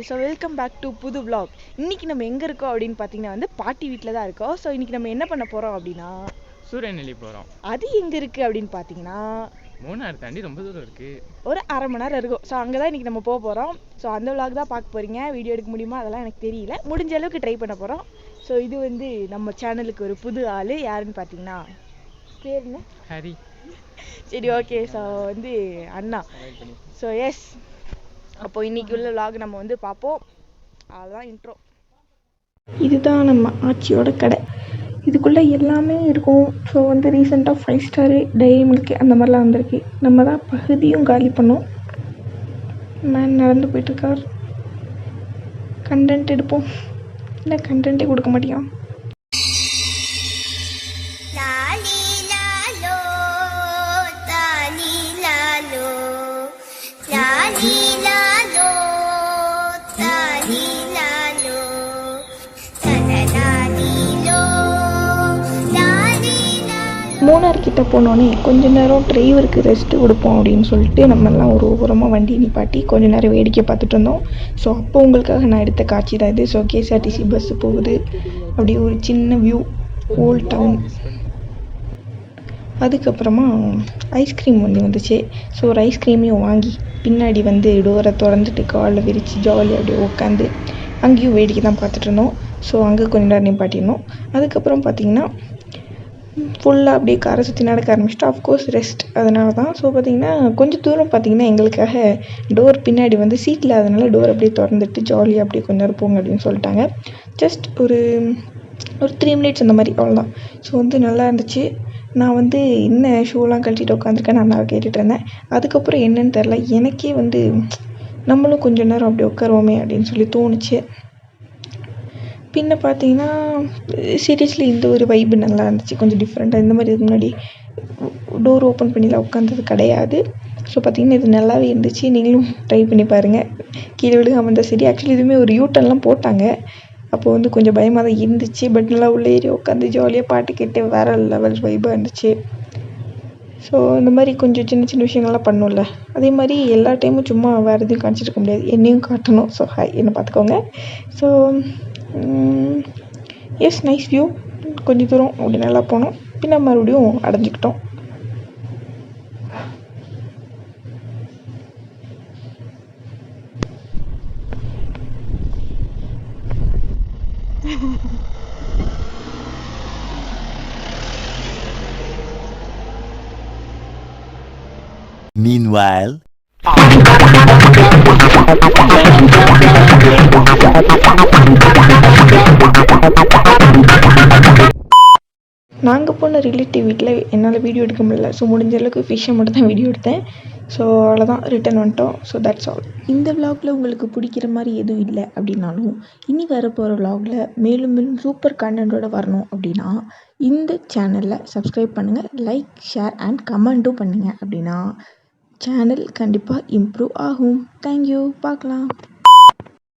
So welcome back to புது vlog. இன்னைக்கு நம்ம எங்கே இருக்கோம் அப்படின்னு பார்த்தீங்கன்னா வந்து பாட்டி வீட்டில் தான் இருக்கோம். ஸோ இன்னைக்கு நம்ம என்ன பண்ண போகிறோம் அப்படின்னா சூரியநெல்லி போகிறோம். அது எங்கே இருக்குது அப்படின்னு பார்த்தீங்கன்னா மூணாறு தாண்டி ரொம்ப தூரம் இருக்குது, ஒரு அரை மணி நேரம் இருக்கும். ஸோ அங்கே தான் இன்றைக்கி நம்ம போக போகிறோம். ஸோ அந்த vlog தான் பார்க்க போகிறீங்க. வீடியோ எடுக்க முடியுமா அதெல்லாம் எனக்கு தெரியல, முடிஞ்ச அளவுக்கு ட்ரை பண்ண போகிறோம். ஸோ இது வந்து நம்ம சேனலுக்கு ஒரு புது ஆள். யாருன்னு பார்த்தீங்கன்னா பேர் என்ன? ஹரி. சரி, ஓகே. ஸோ வந்து அண்ணா. ஸோ எஸ், அப்போ இன்னைக்கு உள்ள vlog நம்ம வந்து பார்ப்போம். அதுதான் இன்ட்ரோ. இதுதான் நம்ம ஆச்சியோட கடை. இதுக்குள்ளே எல்லாமே இருக்கும். ஸோ வந்து ரீசெண்டாக 5 ஸ்டாரு, டைரி மில்க் அந்த மாதிரிலாம் வந்திருக்கு. நம்ம தான் பகுதியும் காலி பண்ணோம். மேன் நடந்து போயிட்டுருக்கார். கண்டென்ட் எடுப்போம். இல்லை கண்டென்ட்டே கொடுக்க மாட்டேன். மூணார் கிட்ட போனோடனே கொஞ்ச நேரம் டிரைவருக்கு ரெஸ்ட்டு கொடுப்போம் அப்படின்னு சொல்லிட்டு நம்மெல்லாம் ஒரு ஓரமாக வண்டி நிப்பாட்டி கொஞ்ச நேரம் வேடிக்கை பார்த்துட்டு இருந்தோம். ஸோ அப்போ உங்களுக்காக நான் எடுத்த காட்சி தான் இது. ஸோ கேஎஸ்ஆர்டிசி பஸ்ஸு போகுது, அப்படியே ஒரு சின்ன வியூ, ஓல்ட் டவுன். அதுக்கப்புறமா ஐஸ்கிரீம் வந்துச்சு. ஸோ ஒரு ஐஸ்கிரீமையும் வாங்கி பின்னாடி வந்து டோரை திறந்துட்டு காலில் விரித்து ஜாலியாக அப்படியே உட்காந்து அங்கேயும் வேடிக்கை தான் பார்த்துட்டு இருந்தோம். ஸோ அங்கே கொஞ்ச நேரம் நிப்பாட்டியிருந்தோம். அதுக்கப்புறம் பார்த்திங்கன்னா ஃபுல்லாக அப்படியே காரை சுற்றி நடக்க ஆரம்பிச்சிட்டோம். அஃப்கோர்ஸ் ரெஸ்ட் அதனால தான். ஸோ பார்த்திங்கன்னா கொஞ்சம் தூரம் பார்த்திங்கன்னா எங்களுக்காக டோர் பின்னாடி வந்து சீட்டில், அதனால் டோர் அப்படியே திறந்துட்டு ஜாலியாக அப்படியே கொஞ்ச நேரம் போங்க அப்படின்னு சொல்லிட்டாங்க. ஜஸ்ட் ஒரு 3 மினிட்ஸ் அந்த மாதிரி, அவ்வளோதான். ஸோ வந்து நல்லா இருந்துச்சு. நான் வந்து என்ன ஷூலாம் கழட்டிட்டு உட்காந்துருக்கேன் நான் கேட்டுட்டு இருந்தேன். அதுக்கப்புறம் என்னன்னு தெரில, எனக்கே வந்து நம்மளும் கொஞ்சம் நேரம் அப்படி உட்காருவோமே அப்படின்னு சொல்லி தோணுச்சு. பின்ன பார்த்தீங்கன்னா சீரியஸ்லி இந்த ஒரு வைப்பு நல்லா இருந்துச்சு, கொஞ்சம் டிஃப்ரெண்ட்டாக. இந்த மாதிரி இதுக்கு முன்னாடி டோர் ஓப்பன் பண்ணிலாம் உட்காந்தது கிடையாது. ஸோ பார்த்திங்கன்னா இது நல்லாவே இருந்துச்சு. நீங்களும் ட்ரை பண்ணி பாருங்கள். கீழே விழுகாமல் இருந்தால் சரி. ஆக்சுவலி இதுவுமே ஒரு யூட்டர்ன்லாம் போட்டாங்க. அப்போது வந்து கொஞ்சம் பயமாக தான் இருந்துச்சு. பட் நல்லா உள்ளே ஏறி உட்காந்து ஜாலியாக பாட்டு கேட்டு வேறு லெவல் வைப்பாக இருந்துச்சு. ஸோ இந்த மாதிரி கொஞ்சம் சின்ன சின்ன விஷயங்கள்லாம் பண்ணும்ல, அதே மாதிரி எல்லா டைமும் சும்மா வேறு எதுவும் காமிச்சிட்டு இருக்க முடியாது, என்னையும் காட்டணும். ஸோ ஹாய், என்ன பார்த்துக்கோங்க. So yes, nice view. கொஞ்சம் தூரம் அப்படி நல்லா போனோம், பின்ன மறுபடியும் அடைஞ்சிக்கிட்டோம். Meanwhile, நாங்கள் போன ரிலேட்டிவ் வீட்டில் என்னால் வீடியோ எடுக்க முடியல. ஸோ முடிஞ்ச அளவுக்கு ஃபிஷ்ஷை மட்டும் தான் வீடியோ எடுத்தேன். ஸோ அவ்வளோதான், ரிட்டன் வந்துட்டோம். So that's all. இந்த விலாகில் உங்களுக்கு பிடிக்கிற மாதிரி எதுவும் இல்லை அப்படின்னாலும், இனி வரப்போகிற விலாகில் மேலும் மேலும் சூப்பர் கண்டென்ட்டோடு வரணும் அப்படின்னா இந்த சேனலில் சப்ஸ்கிரைப் பண்ணுங்கள், லைக், ஷேர் அண்ட் கமெண்ட்டும் பண்ணுங்கள். அப்படின்னா சேனல் கண்டிப்பாக இம்ப்ரூவ் ஆகும். தேங்க்யூ, பார்க்கலாம்.